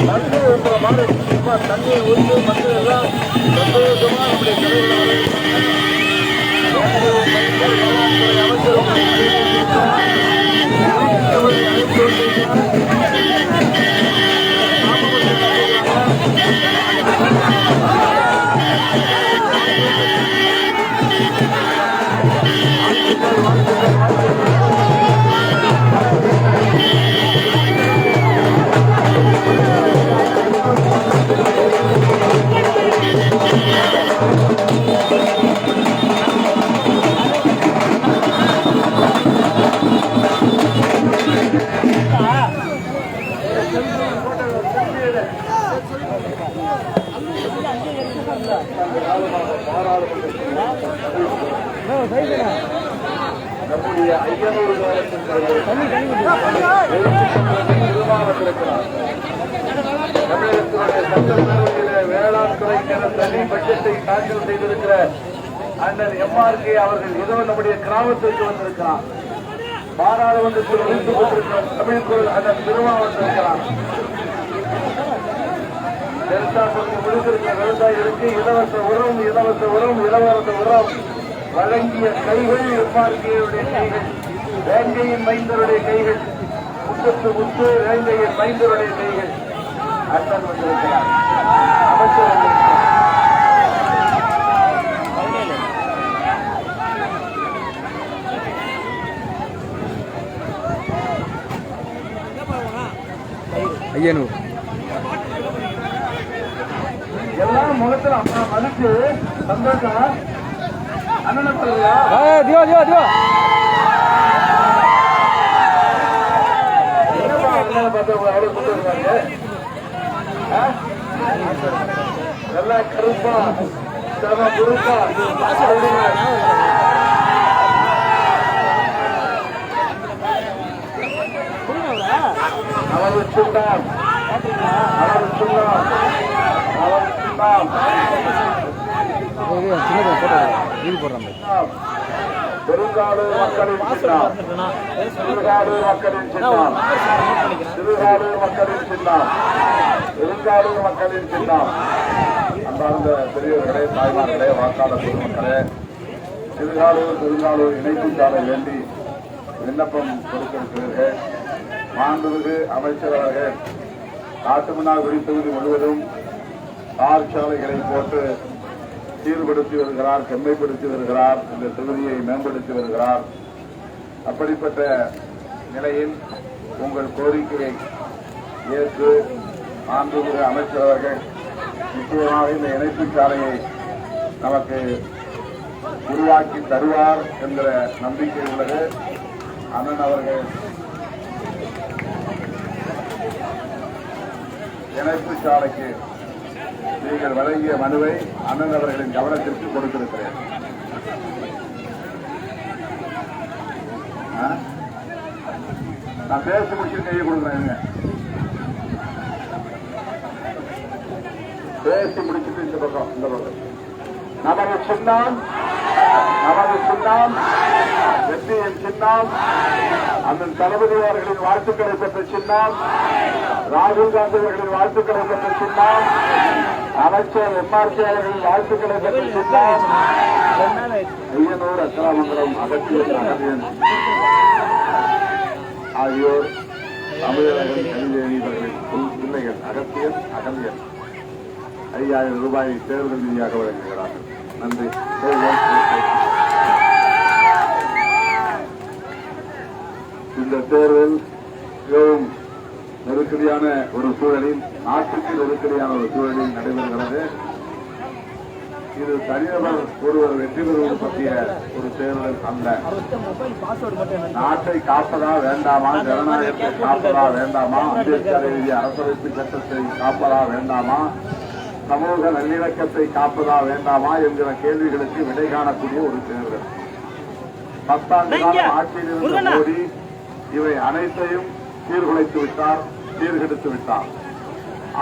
தண்ணி ஊற்றுற மாதிரி சும்மா தண்ணியை ஊற்றி மக்கள் எல்லாம் சந்தோஷமா நம்முடைய தலைவர்கள் நம்முடைய ஐயனூர் தமிழகத்தினுடைய சட்டப்பேரவையில வேளாண் துறைக்கான தனி பட்ஜெட்டை தாக்கல் செய்திருக்கிற அண்ணன் எம்ஆர்கே அவர்கள் ஏதோ நம்முடைய கிராமத்திற்கு வந்திருக்கிறார். பாராளுமன்றத்தில் இருந்து கொண்டிருக்கிற தமிழ் குரல் அண்ணன் திருமாவட்டிருக்கிறார். டெல்டா பகுதியில் முடிந்திருக்கிற விவசாயிகளுக்கு இலவச உரம் வழங்கிய கைகள் எம்ஆர்கேயுடைய கைகள், வேங்கையின் மைந்தருடைய கைகள், முத்து வேங்கையின் மைந்தருடைய கைகள். அண்ணன் வந்திருக்கிறார். அமைச்சர் ஐயனூர் எல்லாம் முகத்தில் அப்பா மதிச்சு சந்தோஷம். அண்ணனை பாருங்களா தியோ தியோ தியோ அண்ணனை பார்த்து அவ்வளவு கொண்டு வருவாங்க. நல்லா கருப்பா செம குருப்பா அவர் சொன்னார் பெருங்காலூர் மக்களின் சின்னம், திருகாலூர் மக்களின் சின்னம், திருகாலூர் மக்களின் சின்னம், பெருங்காலூர் மக்களின் சின்னம். அன்பார்ந்த பெரியவர்களே, தாய்மார்களே, வாக்காளர் பொதுமக்களே, திருகாலூர் இணைப்பு சாலை வேண்டி விண்ணப்பம் கொடுத்திருக்கிறீர்கள். மாண்புமிகு அமைச்சர் அவர்கள் காட்டுமன்னார்குடி தொகுதி முழுவதும் தார் சாலைகளை போட்டு சீர்படுத்தி வருகிறார், செம்மைப்படுத்தி வருகிறார், இந்த தொகுதியை மேம்படுத்தி வருகிறார். அப்படிப்பட்ட நிலையில் உங்கள் கோரிக்கையை ஏற்று மாண்புமிகு அமைச்சர் அவர்கள் நிச்சயமாக இந்த இணைப்பு சாலையை நமக்கு உருவாக்கி தருவார் என்கிற நம்பிக்கை உள்ளது. அண்ணன் அவர்கள் இணைப்பு சாலைக்கு நீங்கள் வழங்கிய மனுவை அண்ணன் அவர்களின் கவனத்திற்கு கொடுத்திருக்கிறேன். நான் பேசி முடிச்சு கையை கொடுக்குறேன். பேசி முடிச்சுட்டு இந்த பக்கம் நமது சின்னம் வெற்றியின் சின்னம், அண்ணன் தளபதி அவர்களின் வாழ்த்துக்களை பெற்ற சின்னம், ராகுல் காந்தி அவர்களின் வாழ்த்துக்களை பெற்ற சின்னம், அமைச்சர் எம்ஆர்கே அவர்களின் வாழ்த்துக்களை பெற்ற சின்னம், ஐயனூர் அக்கராமங்கலம் அகத்தியன் ஆகியோர் தமிழர்கள் கல்வியறிவர்களின் பிள்ளைகள் அகத்தியன் அகலியன் 5000 ரூபாயை தேர்தல் நிதியாக வழங்குகிறார்கள். நன்றி. இந்த தேர்தல் மிகவும் நெருக்கடியான ஒரு சூழலில், நாட்டுக்கு நெருக்கடியான ஒரு சூழலில் நடைபெறுகிறது. இது தனிநபர் ஒருவர் வெற்றி பெறுவது பற்றிய ஒரு தேர்தல் அல்ல. நாட்டை காப்பதா வேண்டாமா, ஜனநாயகத்தை காப்பதா வேண்டாமா, அம்பேத்கர் எழுதிய அரசமைப்பு சட்டத்தை காப்பதா வேண்டாமா, சமூக நல்லிணக்கத்தை காப்பதா வேண்டாமா என்கிற கேள்விகளுக்கு விடை காணக்கூடிய ஒரு தேர்தல். 10 ஆண்டு காலம் ஆட்சியில் இருந்த மோடி இவை அனைத்தையும் சீர்குலைத்து விட்டார், சீர்கெடுத்து விட்டார்.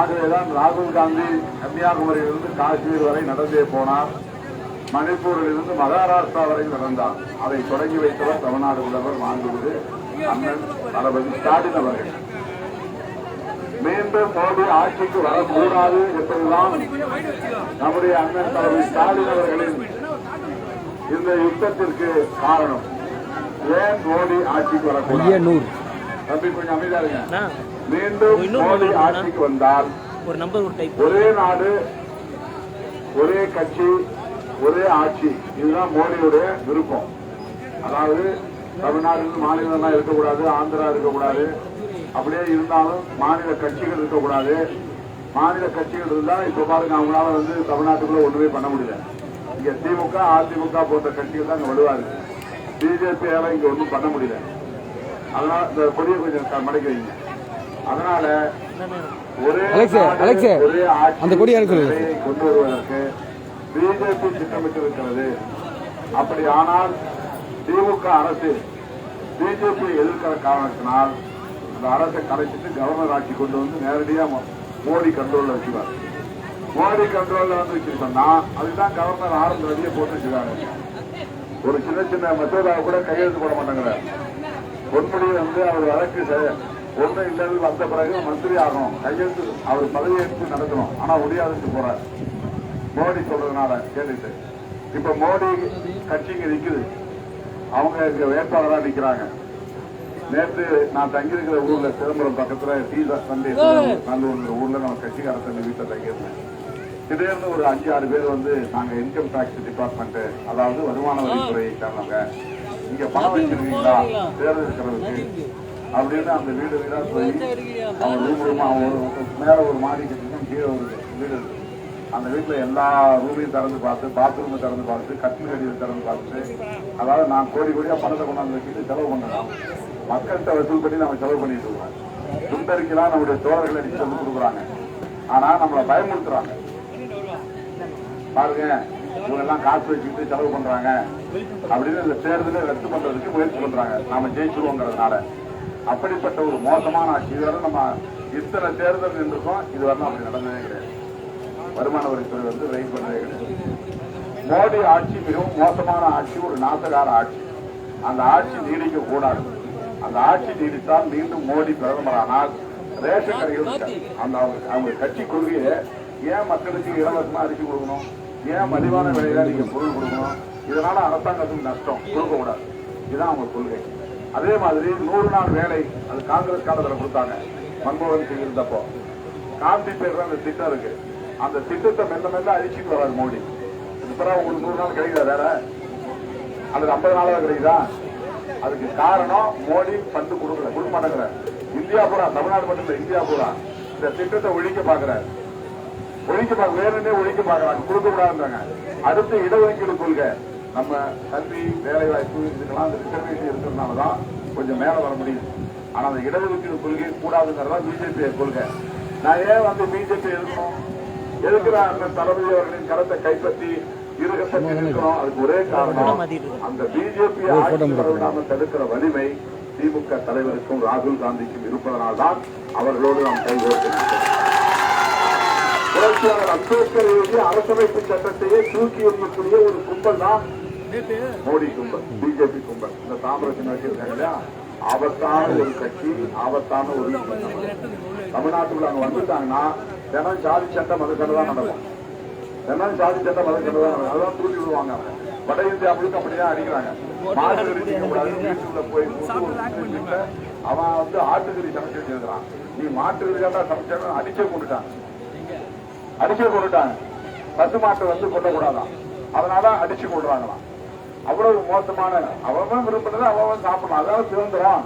ஆகவேதான் ராகுல் காந்தி கன்னியாகுமரியிலிருந்து காஷ்மீர் வரை நடந்தே போனார், மணிப்பூரில் இருந்து மகாராஷ்டிரா வரை நடந்தார். அதை தொடங்கி வைத்தவர் தமிழ்நாடு முதல்வர் மாண்புமிகு அண்ணன் தளபதி ஸ்டாலின் அவர்கள். மீண்டும் மோடி ஆட்சிக்கு வரக்கூடாது என்பதுதான் நம்முடைய அண்ணன் தலைவர் ஸ்டாலின் அவர்களின் இந்த யுத்தத்திற்கு காரணம். ஏன் மோடி ஆட்சிக்கு வரக்கூடாது? தம்பி கொஞ்சம் அமைதியா இருங்க. மீண்டும் மோடி ஆட்சிக்கு வந்தால் ஒரே நாடு, ஒரே கட்சி, ஒரே ஆட்சி, இதுதான் மோடியுடைய விருப்பம். அதாவது தமிழ்நாடு மாநிலம் இருக்கக்கூடாது, ஆந்திரா இருக்கக்கூடாது, அப்படியே இருந்தாலும் மாநில கட்சிகள் இருக்கக்கூடாது. மாநில கட்சிகள் இருந்தா இப்ப பாருங்க அவங்களால தமிழ்நாட்டுக்குள்ள ஒண்ணுமே பண்ண முடியல. இங்க திமுக, அதிமுக போன்ற கட்சிகள் தான் இங்க வலுவாரு. பிஜேபியால இங்க ஒண்ணும் பண்ண முடியல. அதனால இந்த கொடியை கொஞ்சம் மடக்கி வைங்க. அதனால ஒரே ஆட்சி கொண்டு வருவதற்கு பிஜேபி திட்டமிட்டிருக்கிறது. அப்படி ஆனால் திமுக அரசு பிஜேபி எதிர்க்கிற காரணத்தினால் அந்த அரசை கலைச்சிட்டு கவர்னர் ஆட்சி கொண்டு வந்து நேரடியா மோடி கண்ட்ரோல்ல வச்சுக்காரு. மோடி கண்ட்ரோல்ல வந்து வச்சிருக்கோம்னா அதுதான் கவர்னர் ஆரம்ப ரவியை போட்டு வச்சுக்காரு. ஒரு சின்ன சின்ன மசோதாவை கூட கையெழுத்து போட மாட்டேங்கிறார். பொன்முடி அவர் வழக்கு ஒன்று இல்லது வந்த பிறகு மந்திரி ஆகணும், கையெழுத்து அவர் பதவியேற்று நடத்தணும். ஆனா முடியாதுன்னு போறார் மோடி சொல்றதுனால கேட்டுட்டு. இப்ப மோடி கட்சிக்கு நிக்குது, அவங்க இங்க வேட்பாளரா நிக்கிறாங்க. நேற்று நான் தங்கியிருக்கிற ஊர்ல சிதம்பரம் பக்கத்துல நல்லூர் ஊர்ல நம்ம கட்சிக்கார தம்பி வீட்டை தங்கியிருந்தேன். திடீர்னு ஒரு 5-6 பேர் நாங்க இன்கம் டாக்ஸ் டிபார்ட்மெண்ட், அதாவது வருமான வரித்துறையை சார்ந்தவங்க, இங்க பணம் வச்சிருக்கீங்களா தேர்தல் இருக்கிறதுக்கு அப்படின்னு அந்த வீடு வீடா போய் அவங்க ரூமா மேல ஒரு மாடி கட்டிருக்கோம், கீழே ஒரு வீடு இருக்கு. அந்த வீட்டுல எல்லா ரூமையும் திறந்து பார்த்து, பாத்ரூமை திறந்து பார்த்து, கட்டில் கடியை திறந்து பார்த்துட்டு, அதாவது நான் கோடி கோடியா பணத்தை கொண்டாந்து வச்சுட்டு செலவு பண்ணலாம். மக்கள்கிட்ட வசூல் பண்ணி நம்ம செலவு பண்ணிட்டு இருக்கோம். சுந்தரிக்கெல்லாம் நம்முடைய தோழர்கள் அடிச்சு சொல்லி கொடுக்குறாங்க. ஆனா நம்மளை பயமுறுத்துறாங்க. பாருங்க இவங்க எல்லாம் காசு வச்சுக்கிட்டு செலவு பண்றாங்க அப்படின்னு இந்த தேர்தலை ரத்து பண்றதுக்கு முயற்சி பண்றாங்க. நாம ஜெயிச்சிருவோங்கிறதுனால. அப்படிப்பட்ட ஒரு மோசமான ஆட்சி இதுவரை நம்ம இத்தனை தேர்தல் நின்றுக்கோம், இதுவரை அப்படி நடந்ததே கிடையாது. வருமான வரித்துறை ரைட் பண்ணதே கிடையாது. மோடி ஆட்சி மிகவும் மோசமான ஆட்சி, ஒரு நாசகார ஆட்சி. அந்த ஆட்சி நீடிக்க கூடாது. அந்த ஆட்சி நீடித்தால் மீண்டும் மோடி பிரதமரானால் ரேஷன் கடைகள் அந்த அவங்க கட்சி கொள்கையை ஏன் மக்களுக்கு இலவசமா அரிசி கொடுக்கணும், ஏன் மலிவான விலையில நீங்க பொருள் கொடுக்கணும், இதனால அரசாங்கத்துக்கு நஷ்டம் கொடுக்கக்கூடாது. இதுதான் அவங்க கொள்கை. அதே மாதிரி 100 நாள் வேலை, அது காங்கிரஸ் காலத்தில் கொடுத்தாங்க. மன்மோகன் சிங் இருந்தப்போ காந்தி பேர் அந்த திட்டம் இருக்கு. அந்த திட்டத்தை மெல்ல மெல்ல அழிச்சுட்டு வராது மோடி. இப்பதான் உங்களுக்கு 100 நாள் கிடைக்குதா வேற, அல்லது 50 நாளாக கிடைக்குதா? அதுக்கு காரணம் மோடி பண்டு கொடுக்க மாட்டேங்கிற. இந்தியா பூரா, தமிழ்நாடு மட்டும் இல்ல, இந்தியா பூரா இந்த திட்டத்தை ஒழிக்க பாக்குறாரு. வேணுன்னே ஒழிக்க பாக்குறாங்க, கொடுக்க கூடாதுன்றாங்க. அடுத்து இடஒதுக்கீடு கொள்கை, நம்ம கல்வி, வேலை வாய்ப்பு, இதுக்கெல்லாம் அந்த ரிசர்வேஷன் இருக்கிறதுனாலதான் கொஞ்சம் மேல வர முடியும். ஆனா அந்த இடஒதுக்கீடு கொள்கை கூடாதுங்கிறதா பிஜேபி கொள்கை. நான் ஏன் பிஜேபி எதிர்க்கணும், எதுக்குற அந்த தளபதி அவர்களின் கருத்தை கைப்பற்றி இருக்கணும்? அதுக்கு ஒரே காரணம், அந்த பிஜேபி ஆட்சி தடுக்கிற வலிமை திமுக தலைவருக்கும் ராகுல் காந்திக்கும் இருப்பதனால்தான் அவர்களோடு நாம் கைகோர்க்கிறோம். புரட்சியாளர் அம்பேத்கர் எழுதிய அரசமைப்பு சட்டத்தையே தூக்கி எறியக்கூடிய ஒரு கும்பல் தான் மோடி கும்பல், பிஜேபி கும்பல். இந்த தாமரத்தின் இருக்காங்க, ஆபத்தான ஒரு கட்சி, ஆபத்தான ஒரு தமிழ்நாட்டுக்குள்ள அங்க வந்துட்டாங்கன்னா தினம் சாதி சட்டம் மத சண்டை தான் நடக்கும். தினம் சாதி சட்டம் மத சண்டை தான் நடக்கும். அதான் தூக்கி விடுவாங்க. வட இந்தியா முழுக்க அப்படிதான் அடிக்கிறாங்க. மாட்டுக்கறி திங்கக்கூடாது, வீட்டுக்குள்ள போய் அவன் ஆட்டுக்கறி சமைச்சு வச்சிருக்கிறான். நீ மாட்டுக்கறி தான் சமைச்சா அடிச்சே கொண்டுட்டாங்க. பசு மாட்டை கொல்லக்கூடாதான், அதனால அடிச்சு கொள்றாங்களாம். அவ்வளவு மோசமான, அவன் விரும்புறதை அவன் சாப்பிடலாம். அதாவது சுதந்திரம்.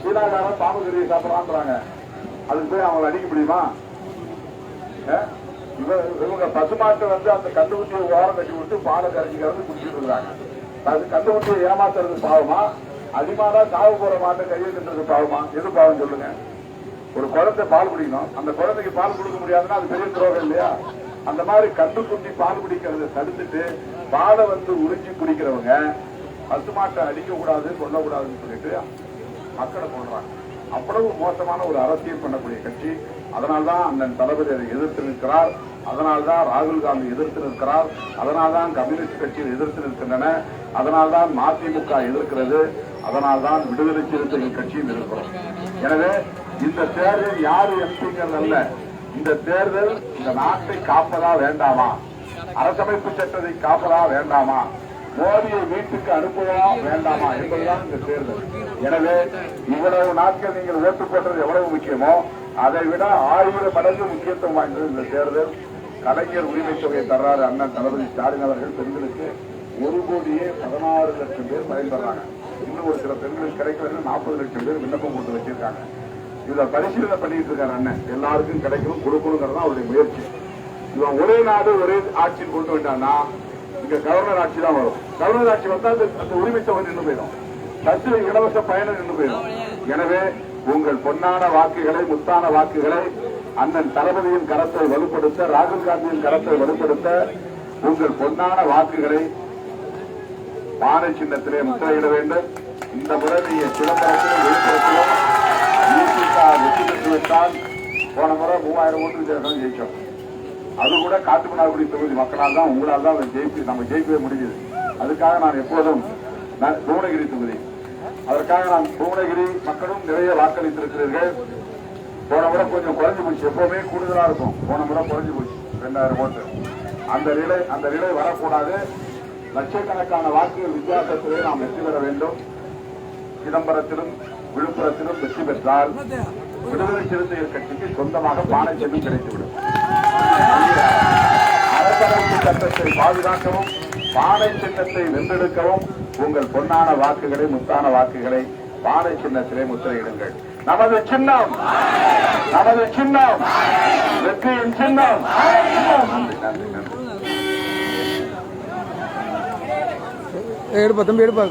சீனாக்காரன் பாம்பு கறியை சாப்பிடலான்றாங்க. அதுக்கு போய் அவங்களை அடிக்க முடியுமா? இவங்க பசுமாட்டை அந்த கண்டுகுட்டியை ஓரம் கட்டி விட்டு பாலை கரைஞ்சிக்கிறது குடிச்சிட்டு இருக்காங்க. அது கண்டுகுட்டியை ஏமாத்துறது பாவமா, அதிகமான சாவு போற மாட்டை கையை கட்டுறது பாவமா? எது பாவம் சொல்லுங்க? ஒரு குழந்தை பால் குடிக்கணும், அந்த குழந்தைக்கு பால் கொடுக்க முடியாதுன்னா அது பெரிய துரோகம் இல்லையா? அந்த மாதிரி கண்டுகுட்டி பால் குடிக்கிறத தடுத்துட்டு பாலை உறிஞ்சி குடிக்கிறவங்க பசுமாட்டை அடிக்க கூடாது, கொல்லக்கூடாதுன்னு சொல்லிட்டு மக்களை கொள்றாங்க. அவ்வளவு மோசமான ஒரு அரசியல் பண்ணக்கூடிய கட்சி. அதனால்தான் அண்ணன் தளபதி அதை எதிர்த்து நிற்கிறார். அதனால்தான் ராகுல் காந்தி எதிர்த்து நிற்கிறார். அதனால்தான் கம்யூனிஸ்ட் கட்சிகள் எதிர்த்து நிற்கின்றன. அதனால்தான் மதிமுக எதிர்க்கிறது. அதனால்தான் விடுதலை சிறுத்தைகள் கட்சியும் இருக்கிறோம். எனவே இந்த தேர்தல் யாரு எம்பிங்கிறது அல்ல. இந்த தேர்தல் இந்த நாட்டை காப்பதா வேண்டாமா, அரசமைப்பு சட்டத்தை காப்பதா வேண்டாமா, மோடியை வீட்டுக்கு அனுப்புவதா வேண்டாமா என்பதுதான் இந்த தேர்தல். எனவே இவ்வளவு நாட்கள் நீங்கள் ஓட்டு போட்டது எவ்வளவு முக்கியமோ அதை விட 1000 மடங்கு முக்கியத்துவம் வாய்ந்தது இந்த தேர்தல். கலைஞர் உரிமை தொகையை தர்றாரு அண்ணன் தளபதி ஸ்டாலின் அவர்கள். பெண்களுக்கு 1,16,00,000 பேர் பயன்படுறாங்க. இன்னும் ஒரு சில பெண்களுக்கு கிடைக்கிறது 40 லட்சம் பேர் விண்ணப்பம் போட்டு வச்சிருக்காங்க. இதை பரிசீலனை பண்ணிட்டு இருக்காரு அண்ணன். எல்லாருக்கும் கிடைக்கணும் கொடுக்கணுங்கிறது அவருடைய முயற்சி. இவன் ஒரே நாடு ஒரே ஆட்சி கொண்டு வந்தான்னா இங்க கவர்னர் ஆட்சி தான் வரும். கவர்னர் ஆட்சி வந்தா அந்த உரிமை தொகை நின்று போயிடும், பஸ் இலவச பயணம் நின்று போயிடும். எனவே உங்கள் பொன்னான வாக்குகளை, முத்தான வாக்குகளை அண்ணன் தளபதியின் கரத்தை வலுப்படுத்த, ராகுல் காந்தியின் கரத்தை வலுப்படுத்த உங்கள் பொன்னான வாக்குகளை பானை சின்னத்திலே முத்திரையிட வேண்டும். இந்த முறை நீங்க சிதம்பரத்திலும் விழுப்புரத்திலும் வெற்றி பெற்றுவிட்டால் போன முறை 3000 ஓட்டு ஜெயிச்சோம். அது கூட காட்டுமன்னார்குடி தொகுதி மக்களால் தான், உங்களால் தான் நம்ம ஜெயிக்கவே முடிஞ்சது. அதுக்காக நான் எப்போதும் புவனகிரி தொகுதி, அதற்காக நான் புவனகிரி மக்களும் நிறைய வாக்களித்திருக்கிறீர்கள். போன முறை கொஞ்சம் குறைஞ்சு போச்சு, எப்பவுமே கூடுதலா இருக்கும். போன முறை குறைஞ்சு போச்சு 2000 ஓட்டு. அந்த நிலை வரக்கூடாது. லட்சக்கணக்கான வாக்குகள் வித்தியாசத்திலே நாம் வெற்றி பெற வேண்டும். சிதம்பரத்திலும் விழுப்புரத்திலும் வெற்றி பெற்றால் விடுதலை சிறுத்தைகள் கட்சிக்கு சொந்தமாக பானை சின்னம் கிடைத்துவிடும். அரசமைப்பு சட்டத்தை பாதுகாக்கவும், பானை சின்னத்தை வென்றெடுக்கவும் உங்கள் பொன்னான வாக்குகளை, முத்தான வாக்குகளை பானை சின்னத்திலே முத்திரையிடுங்கள். நமது சின்னம், நமது சின்னம், வெற்றியின் சின்னம். நன்றி, நன்றி, நன்றி. எடுப்பா தம்பி, எடுப்பா.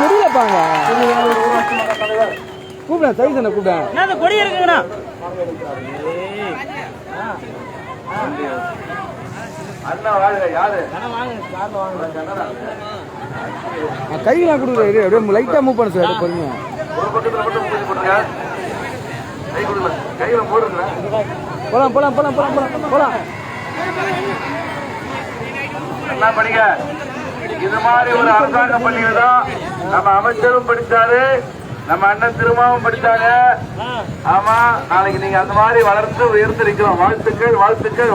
முடியலப்பாங்க. கூப்பிட சைஸ் என்ன கூப்பிட கொடி இருக்குங்கண்ணா. கையெல்லாம் கொடுக்குறாரு, அப்படியே லைட்டா மூவ் பண்ண சார். பொறுமையா போலாம் போலாம் போலாம் போலாம் போலாம். என்ன படிக்க இது மாதிரி ஒரு அரசாங்க பள்ளிகள் தான் நம்ம அமைச்சரும் படிச்சாரு, நம்ம அண்ணன் திருமாவும் படிச்சாங்க. ஆமா, நாளைக்கு நீங்க அந்த மாதிரி வளர்ந்து உயர்ந்து இருக்கிறோம். வாழ்த்துக்கள், வாழ்த்துக்கள்.